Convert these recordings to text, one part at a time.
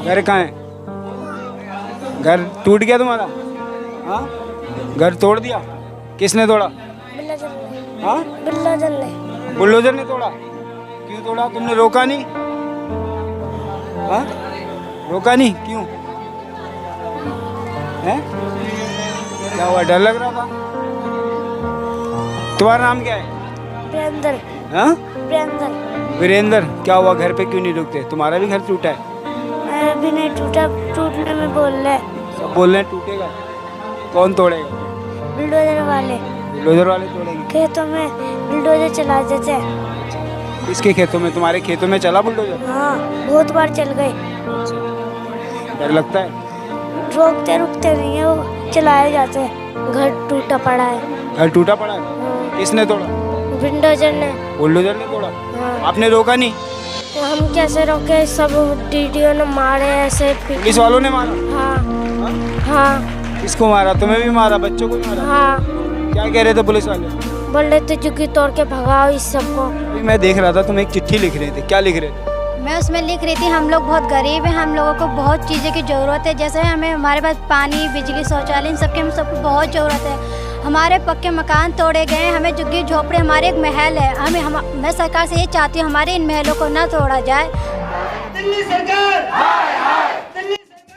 घर कहाँ है? घर टूट गया तुम्हारा? हाँ, घर तोड़ दिया? किसने तोड़ा? बुलडोजर ने। हाँ, बुलडोजर ने। बुलडोजर ने तोड़ा? क्यों तोड़ा? तुमने रोका नहीं? हाँ, रोका नहीं क्यों? हैं? क्या हुआ, डर लग रहा था? तुम्हारा नाम क्या है? वीरेंद्र। हाँ, वीरेंद्र। वीरेंद्र। क्या हुआ, घर पे क्यों नहीं रुकते? तुम्हारा भी घर टूटा है? मेरा भी नहीं टूटा, टूटने में बोल रहे। सब बोल रहे हैं टूटेगा। कौन तोड़ेगा? बुलडोजर वाले। बुलडोजर वाले तोड़ेंगे? खेतों में बुलडोजर चला देते। किसके खेतों में? तुम्हारे खेतों में चला बुलडोजर? हाँ, बहुत बार चल गए। डर लगता है? रोकते रुकते नहीं है, वो चलाए जाते हैं। घर टूटा पड़ा है। घर टूटा पड़ा है? हाँ, किसने तोड़ा? बुलडोजर ने। बुलडोजर ने तोड़ा? हाँ, आपने रोका नहीं? तो हम कैसे रोके? सब डीडीओ ने मारे ऐसे। पुलिस वालों ने मारा? हाँ हाँ किसको मारा? तुम्हें भी मारा? बच्चों को भी मारा? हाँ। क्या कह रहे थे पुलिस वाले? बोल रहे थे जुग्गी तोड़ के भगाओ इस सबको। अभी मैं देख रहा था तुम एक चिट्ठी लिख रहे थे, क्या लिख रहे थे? मैं उसमें लिख रही थी, हम लोग बहुत गरीब हैं, हम लोगों को बहुत चीज़ें की ज़रूरत है। जैसे हमें, हमारे पास पानी, बिजली, शौचालय, इन सबकी हम सबको बहुत ज़रूरत है। हमारे पक्के मकान तोड़े गए हैं, हमें झुग्गी झोपड़े, हमारे एक महल है, मैं सरकार से ये चाहती हूँ हमारे इन महलों को ना तोड़ा जाए। दिल्ली सरकार, हाय हाय दिल्ली सरकार।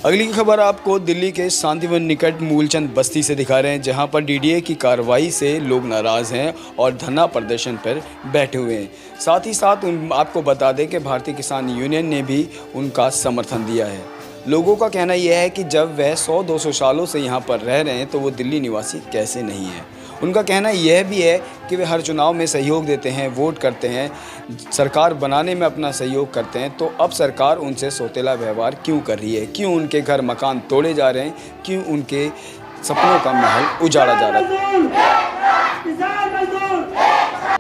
अगली खबर आपको दिल्ली के शांतिवन निकट मूलचंद बस्ती से दिखा रहे हैं, जहां पर डीडीए की कार्रवाई से लोग नाराज़ हैं और धरना प्रदर्शन पर बैठे हुए हैं। साथ ही साथ आपको बता दें कि भारतीय किसान यूनियन ने भी उनका समर्थन दिया है। लोगों का कहना यह है कि जब वह 100-200 सालों से यहाँ पर रह रहे हैं तो वो दिल्ली निवासी कैसे नहीं है। उनका कहना यह भी है कि वे हर चुनाव में सहयोग देते हैं, वोट करते हैं, सरकार बनाने में अपना सहयोग करते हैं, तो अब सरकार उनसे सौतेला व्यवहार क्यों कर रही है? क्यों उनके घर मकान तोड़े जा रहे हैं? क्यों उनके सपनों का महल उजाड़ा जा रहा है?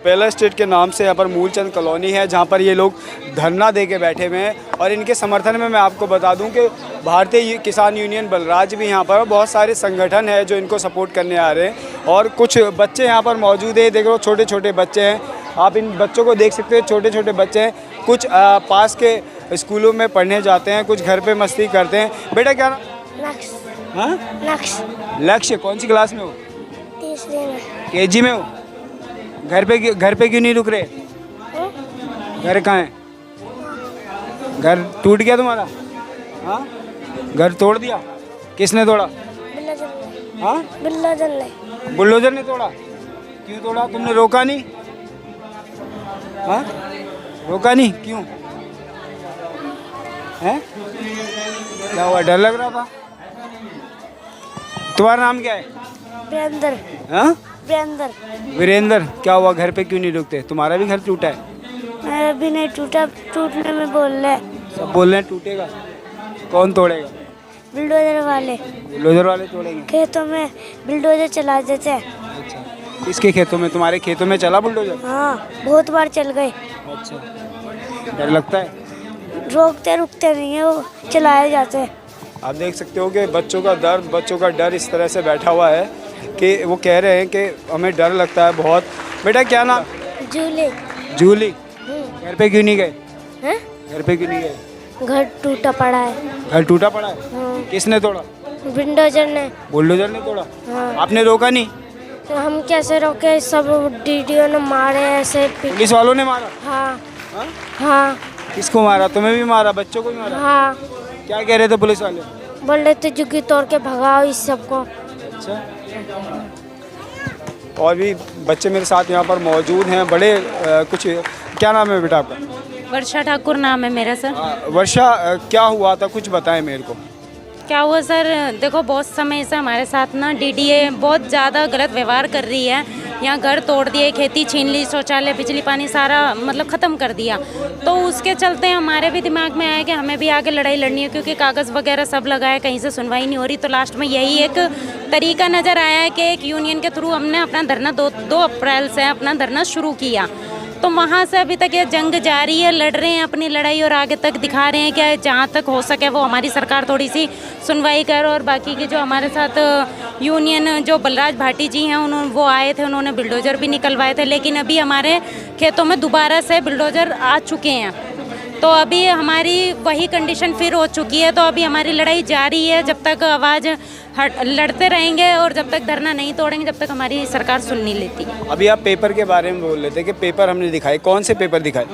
पहला स्टेट के नाम से यहाँ पर मूलचंद कॉलोनी है, जहाँ पर ये लोग धरना दे के बैठे हुए हैं। और इनके समर्थन में मैं आपको बता दूं कि भारतीय किसान यूनियन बलराज भी यहाँ पर, बहुत सारे संगठन हैं जो इनको सपोर्ट करने आ रहे हैं। और कुछ बच्चे यहाँ पर मौजूद हैं, देखो छोटे छोटे बच्चे हैं, आप इन बच्चों को देख सकते हैं, छोटे छोटे बच्चे हैं। कुछ पास के स्कूलों में पढ़ने जाते हैं, कुछ घर पर मस्ती करते हैं। बेटा क्या नाम? लक्ष्य। हाँ, लक्ष्य। लक्ष्य। कौन सी क्लास में हो? तीसरे में। KG में हो? घर पे क्यों नहीं रुक रहे? घर कहाँ है? घर टूट गया तुम्हारा? हाँ, घर तोड़ दिया? किसने तोड़ा? बुलडोजर ने। हाँ, बुलडोजर ने। बुलडोजर ने तोड़ा? क्यों तोड़ा? तुमने रोका नहीं? हाँ, रोका नहीं क्यों? हैं? क्या हुआ, डर लग रहा था? तुम्हारा नाम क्या है? वीरेंद्र। हाँ, वीरेंद्र। वीरेंद्र। क्या हुआ, घर पे क्यों नहीं रुकते? तुम्हारा भी घर टूटा है? मेरा भी नहीं टूटा, टूटने में बोल रहे। सब बोल रहे हैं टूटेगा। कौन तोड़ेगा? बुलडोजर वाले। बुलडोजर वाले तोड़ेंगे? खेतों में बुलडोजर चला देते हैं। अच्छा, किसके खेतों में? तुम्हारे खेतों में चला बुलडोजर? हाँ, बहुत बार चल गए। अच्छा, डर लगता है? रोकते रुकते नहीं है, वो चलाए जाते हैं। आप देख सकते हो कि बच्चों का दर्द, बच्चों का डर इस तरह से बैठा हुआ है कि वो कह रहे हैं कि हमें डर लगता है बहुत। बेटा क्या नाम? जूली। जूली। घर पे क्यों नहीं गए? हैं? घर पे क्यों नहीं गए? घर टूटा पड़ा है। घर टूटा पड़ा है? हाँ, किसने तोड़ा? बुलडोजर ने। बुलडोजर ने तोड़ा? हाँ, आपने रोका नहीं? तो हम कैसे रोके? सब डीडीओ ने मारे ऐसे। पुलिस वालों ने मारा? हाँ हाँ? हाँ किसको मारा? तुम्हें भी मारा? बच्चों को भी मारा? हाँ। क्या कह रहे थे पुलिस वाले? बोल रहे थे जुग्गी तोड़ के भगाओ इस सबको। अच्छा, और भी बच्चे मेरे साथ यहाँ पर मौजूद हैं, बड़े कुछ। क्या नाम है बेटा आपका? वर्षा ठाकुर नाम है मेरा सर। वर्षा, क्या हुआ था, कुछ बताएं मेरे को। क्या हुआ सर, देखो बहुत समय से हमारे साथ ना डीडीए बहुत ज़्यादा गलत व्यवहार कर रही है। यहाँ घर तोड़ दिए, खेती छीन ली, शौचालय, बिजली, पानी सारा मतलब ख़त्म कर दिया। तो उसके चलते हमारे भी दिमाग में आया कि हमें भी आगे लड़ाई लड़नी है, क्योंकि कागज़ वगैरह सब लगाए, कहीं से सुनवाई नहीं हो रही। तो लास्ट में यही एक तरीका नज़र आया है कि एक यूनियन के थ्रू हमने अपना धरना 2 अप्रैल से अपना धरना शुरू किया। तो वहाँ से अभी तक ये जंग जारी है, लड़ रहे हैं अपनी लड़ाई और आगे तक दिखा रहे हैं कि जहाँ तक हो सके वो हमारी सरकार थोड़ी सी सुनवाई करे। और बाकी के जो हमारे साथ यूनियन जो बलराज भाटी जी हैं, उन्होंने वो आए थे, उन्होंने बुलडोज़र भी निकलवाए थे। लेकिन अभी हमारे खेतों में दोबारा से बुलडोज़र आ चुके हैं। तो अभी हमारी वही कंडीशन फिर हो चुकी है। तो अभी हमारी लड़ाई जारी है, जब तक आवाज़ लड़ते रहेंगे और जब तक धरना नहीं तोड़ेंगे, जब तक हमारी सरकार सुन नहीं लेती। अभी आप पेपर के बारे में बोल रहे थे कि पेपर हमने दिखाए, कौन से पेपर दिखाए?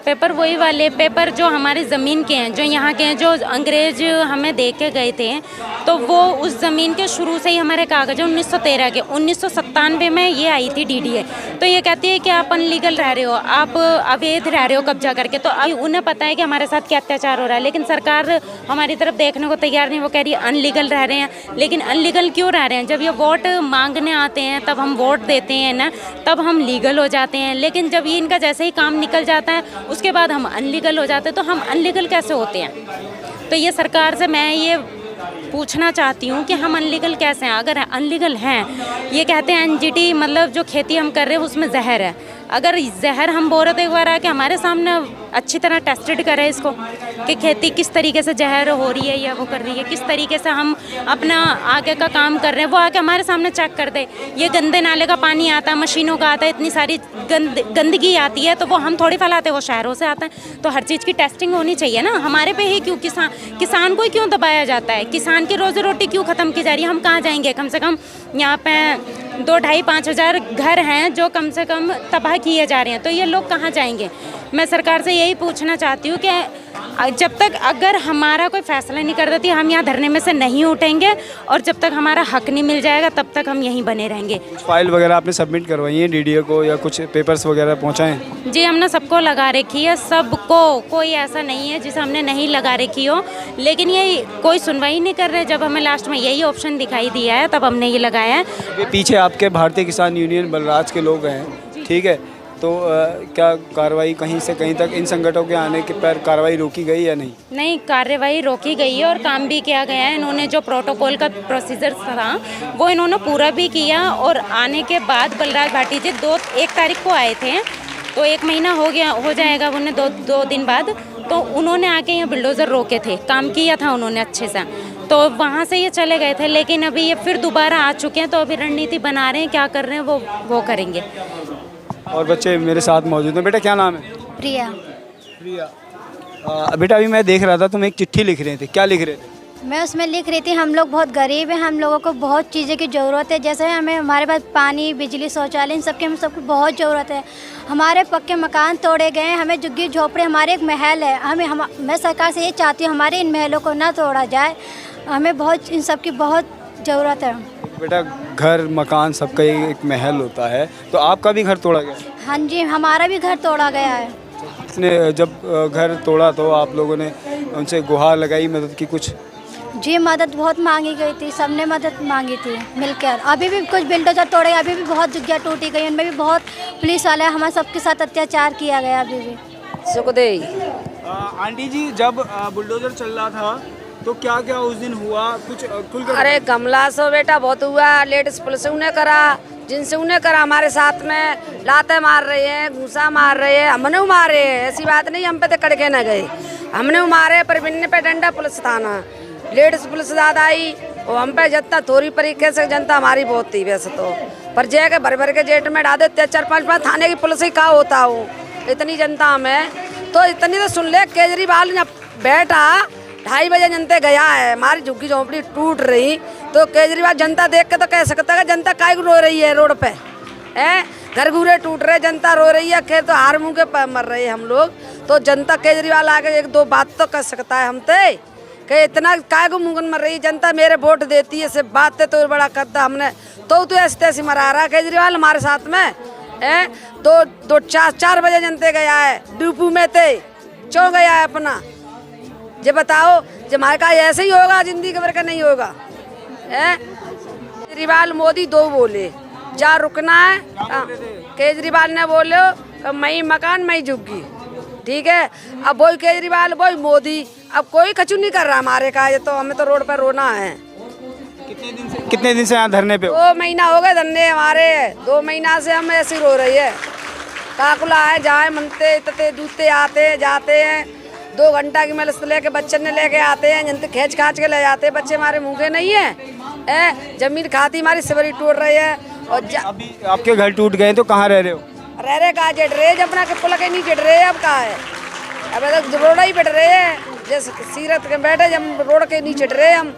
पेपर वही वाले पेपर जो हमारी ज़मीन के हैं, जो यहाँ के हैं, जो अंग्रेज हमें दे के गए थे। तो वो उस ज़मीन के शुरू से ही हमारे कागज़ 1913 के 1997 में ये आई थी डीडीए। तो ये कहती है कि आप अनलीगल रह रहे हो, आप अवैध रह रहे हो कब्जा करके। तो अब उन्हें पता है कि हमारे साथ क्या अत्याचार हो रहा है, लेकिन सरकार हमारी तरफ देखने को तैयार नहीं। वो कह रही है अनलीगल रह रहे हैं, लेकिन अनलीगल क्यों रह रहे हैं? जब ये वोट मांगने आते हैं तब हम वोट देते हैं ना, तब हम लीगल हो जाते हैं। लेकिन जब ये इनका जैसे ही काम निकल जाता है उसके बाद हम अनलीगल हो जाते हैं। तो हम अनलीगल कैसे होते हैं? तो ये सरकार से मैं ये पूछना चाहती हूँ कि हम अनलीगल कैसे हैं? अगर अनलीगल हैं, ये कहते हैं एनजीटी मतलब जो खेती हम कर रहे हैं उसमें जहर है। अगर जहर हम बोल रहे थे, एक बार आके हमारे सामने अच्छी तरह टेस्टेड करें इसको कि खेती किस तरीके से जहर हो रही है या वो कर रही है, किस तरीके से हम अपना आगे का काम कर रहे हैं, वो आके हमारे सामने चेक कर दे। ये गंदे नाले का पानी आता है, मशीनों का आता है, इतनी सारी गंदगी आती है, तो वो हम थोड़ी फैलाते हैं, वो शहरों से आता है। तो हर चीज़ की टेस्टिंग होनी चाहिए ना। हमारे पे ही क्यों किसान को ही क्यों दबाया जाता है? किसान की रोजी रोटी क्यों ख़त्म की जा रही है? हम कहाँ जाएंगे? कम से कम यहाँ पे 2-2.5-5 हज़ार घर हैं जो कम से कम तबाह किए जा रहे हैं। तो ये लोग कहाँ जाएंगे? मैं सरकार से यही पूछना चाहती हूँ कि जब तक अगर हमारा कोई फैसला नहीं कर देती, हम यहाँ धरने में से नहीं उठेंगे, और जब तक हमारा हक नहीं मिल जाएगा तब तक हम यहीं बने रहेंगे। फाइल वगैरह आपने सबमिट करवाई है डीडीए को, या कुछ पेपर्स वगैरह पहुँचाएँ? जी, हमने सबको लगा रखी है, सबको, कोई ऐसा नहीं है जिसे हमने नहीं लगा रखी हो। लेकिन ये कोई सुनवाई नहीं कर रहे। जब हमें लास्ट में यही ऑप्शन दिखाई दिया है तब हमने ये लगाया है। ये पीछे आपके भारतीय किसान यूनियन बलराज के लोग हैं, ठीक है? तो क्या कार्रवाई कहीं से कहीं तक इन संगठनों के आने के पर कार्रवाई रोकी गई या नहीं? नहीं, कार्रवाई रोकी गई है और काम भी किया गया है। इन्होंने जो प्रोटोकॉल का प्रोसीजर था वो इन्होंने पूरा भी किया। और आने के बाद बलराज भाटी जी 1 तारीख को आए थे, तो 1 महीना हो जाएगा उन्हें 2 दिन बाद। तो उन्होंने आके यहाँ बुलडोज़र रोके थे, काम किया था उन्होंने अच्छे से, तो वहाँ से ये चले गए थे। लेकिन अभी ये फिर दोबारा आ चुके हैं, तो अभी रणनीति बना रहे हैं, क्या कर रहे हैं वो करेंगे। और बच्चे मेरे साथ मौजूद हैं। बेटा क्या नाम है? प्रिया। बेटा अभी मैं देख रहा था तुम एक चिट्ठी लिख रहे थे, क्या लिख रहे थे? मैं उसमें लिख रही थी, हम लोग बहुत गरीब हैं, हम लोगों को बहुत चीज़ें की ज़रूरत है। जैसे हमारे पास पानी, बिजली, शौचालय, इन सबकी हम सबको बहुत ज़रूरत है। हमारे पक्के मकान तोड़े गए हैं, हमें झुग्गी झोपड़े, हमारे एक महल है, मैं सरकार से ये चाहती हूँ हमारे इन महलों को ना तोड़ा जाए। हमें बहुत इन सब की बहुत ज़रूरत है। बेटा घर मकान सबका एक महल होता है, तो आपका भी घर तोड़ा गया? हाँ जी, हमारा भी घर तोड़ा गया है। इसने जब घर तोड़ा तो आप लोगों ने उनसे गुहार लगाई मदद की कुछ? जी, मदद बहुत मांगी गई थी, सबने मदद मांगी थी मिलकर। अभी भी कुछ बुलडोज़र तोड़े, अभी भी बहुत जगह टूटी गई, उनमें भी बहुत पुलिस वाले हमारे सबके साथ अत्याचार किया गया। अभी भी सुखदेई। आंटी जी, जब बुलडोज़र चल रहा था तो क्या क्या उस दिन हुआ, कुछ खुलकर? अरे गमला सो बेटा बहुत हुआ, लेडीज पुलिस उन्हें करा, जिनसे उन्हें करा, हमारे साथ में लाते मार रहे हैं, घूसा मार रहे हैं, हमने मारे। ऐसी बात नहीं हम पे तो कड़के न गए, हमने मारे। पर बिन्ने पे डंडा पुलिस था ना, लेडीज पुलिस ज़्यादा आई और हम पे जनता थोड़ी तरीके से जनता हमारी बहुत थी वैसे तो। पर जय के भर के जेट में डाल देते 4-5 थाने की पुलिस ही कहाँ होता हो इतनी जनता में। तो इतनी तो सुन ले, केजरीवाल ने बैठा 2:30 बजे जनता गया है, हमारी झुग्गी झोंपड़ी टूट रही। तो केजरीवाल जनता देख के तो कह सकता है जनता काय रो रही है रोड पे है, घर घूरे टूट रहे, जनता रो रही है, खेत तो हार मुँह के मर रहे हैं हम लोग। तो जनता केजरीवाल आके 1-2 बात तो कर सकता है हमसे कि इतना काय को मुँह मर रही है जनता, मेरे वोट देती है, सिर्फ बात तो बड़ा करता हमने। तो ऐसे तैसे मरा रहा केजरीवाल हमारे साथ में है। 4 बजे जनता गया है डिपू में थे, क्यों गया है अपना? जे बताओ, जब हमारे का ऐसे ही होगा जिंदगी के भर का नहीं होगा है। केजरीवाल मोदी 2 बोले, जा रुकना है। केजरीवाल ने बोलो मई मकान मई झुग्गी, ठीक है। अब वही केजरीवाल वही मोदी, अब कोई कचू नहीं कर रहा हमारे का। ये तो हमें तो रोड पर रोना है। कितने दिन से यहाँ धरने पे हो? 2 महीना हो गए धरने हमारे, 2 महीना से हम ऐसे रो रही है। काकुला है, जाए मनते इतने दूते आते जाते हैं, 2 घंटा की मेहनत लेके बच्चे ने लेके आते हैं, जनते खींच खाच के ले जाते हैं। बच्चे हमारे मुँह नहीं है, जमीन खाती हमारी सिवरी टूट रही है। और अभी आपके घर टूट गए तो कहाँ रह रहे हो? रह कहा चढ़ रहे अपना के पुल के नहीं चढ़ रहे अब कहा है अब तक रोड ही बैठ रहे हैं जैसे सीरत के बैठे जब रोड के नहीं चढ़ रहे हम